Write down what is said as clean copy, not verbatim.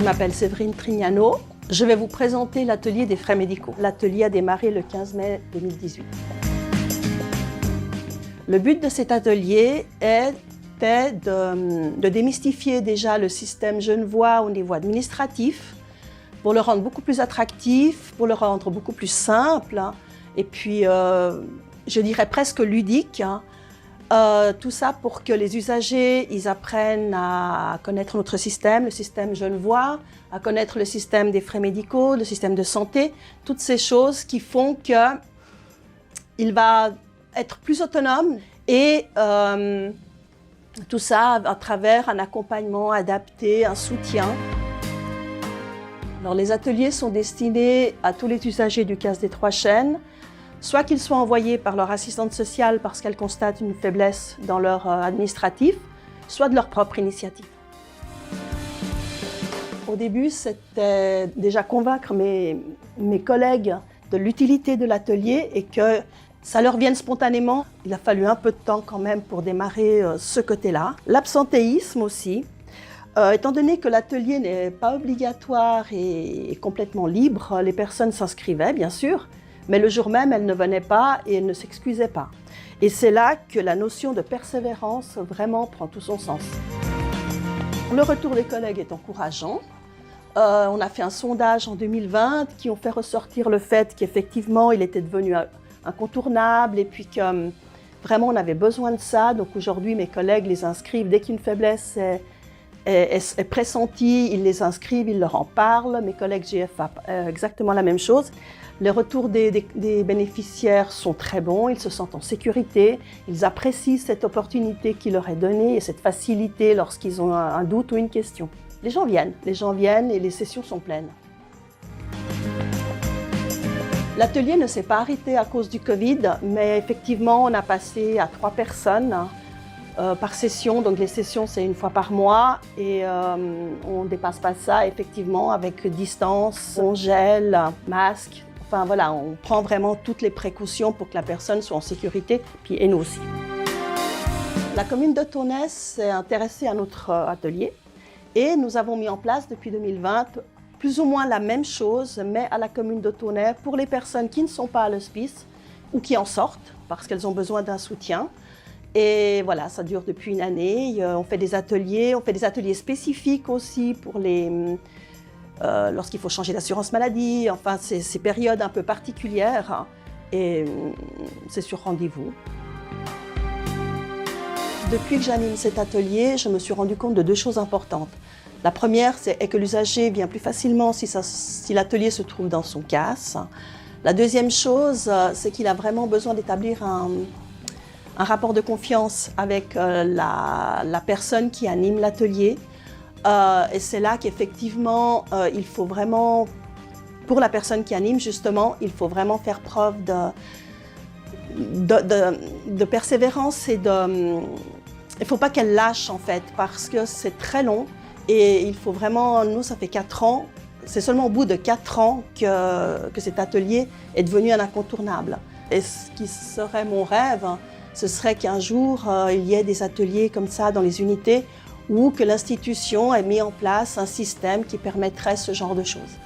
m'appelle Séverine Trignano. Je vais vous présenter l'atelier des frais médicaux. L'atelier a démarré le 15 mai 2018. Le but de cet atelier était de démystifier déjà le système genevois au niveau administratif, pour le rendre beaucoup plus attractif, pour le rendre beaucoup plus simple, et puis je dirais presque ludique. Tout ça pour que les usagers ils apprennent à connaître notre système, le système genevois, à connaître le système des frais médicaux, le système de santé, toutes ces choses qui font qu'il va être plus autonome et tout ça à travers un accompagnement adapté, un soutien. Alors, les ateliers sont destinés à tous les usagers du CAS des Trois Chênes, soit qu'ils soient envoyés par leur assistante sociale parce qu'elle constate une faiblesse dans leur administratif, soit de leur propre initiative. Au début, c'était déjà convaincre mes collègues de l'utilité de l'atelier et que ça leur vienne spontanément. Il a fallu un peu de temps quand même pour démarrer ce côté-là. L'absentéisme aussi. Étant donné que l'atelier n'est pas obligatoire et complètement libre, les personnes s'inscrivaient bien sûr, mais le jour même, elles ne venaient pas et elles ne s'excusaient pas. Et c'est là que la notion de persévérance vraiment prend tout son sens. Le retour des collègues est encourageant. On a fait un sondage en 2020 qui ont fait ressortir le fait qu'effectivement, il était devenu incontournable et puis que vraiment on avait besoin de ça. Donc aujourd'hui, mes collègues les inscrivent dès qu'une faiblesse est pressentie, ils les inscrivent, ils leur en parlent. Mes collègues GFA, exactement la même chose. Les retours des bénéficiaires sont très bons, ils se sentent en sécurité, ils apprécient cette opportunité qui leur est donnée et cette facilité lorsqu'ils ont un doute ou une question. Les gens viennent et les sessions sont pleines. L'atelier ne s'est pas arrêté à cause du Covid, mais effectivement, on a passé à 3 personnes par session. Donc les sessions, c'est 1 fois par mois et on ne dépasse pas ça, effectivement, avec distance, on gèle, masque. Enfin voilà, on prend vraiment toutes les précautions pour que la personne soit en sécurité, et nous aussi. La commune de Tonnes s'est intéressée à notre atelier et nous avons mis en place depuis 2020 plus ou moins la même chose, mais à la commune de Tonnes pour les personnes qui ne sont pas à l'hospice ou qui en sortent parce qu'elles ont besoin d'un soutien. Et voilà, ça dure depuis 1 année. On fait des ateliers spécifiques aussi pour lorsqu'il faut changer d'assurance maladie, enfin ces périodes un peu particulières et c'est sur rendez-vous. Depuis que j'anime cet atelier, je me suis rendu compte de 2 choses importantes. La première, c'est que l'usager vient plus facilement si l'atelier se trouve dans son CAS. La deuxième chose, c'est qu'il a vraiment besoin d'établir un rapport de confiance avec la personne qui anime l'atelier. Et c'est là qu'effectivement, il faut vraiment, pour la personne qui anime justement, il faut vraiment faire preuve de persévérance et il ne faut pas qu'elle lâche en fait, parce que c'est très long et il faut vraiment, nous ça fait 4 ans, c'est seulement au bout de 4 ans que cet atelier est devenu un incontournable. Et ce qui serait mon rêve, ce serait qu'un jour il y ait des ateliers comme ça dans les unités ou que l'institution ait mis en place un système qui permettrait ce genre de choses.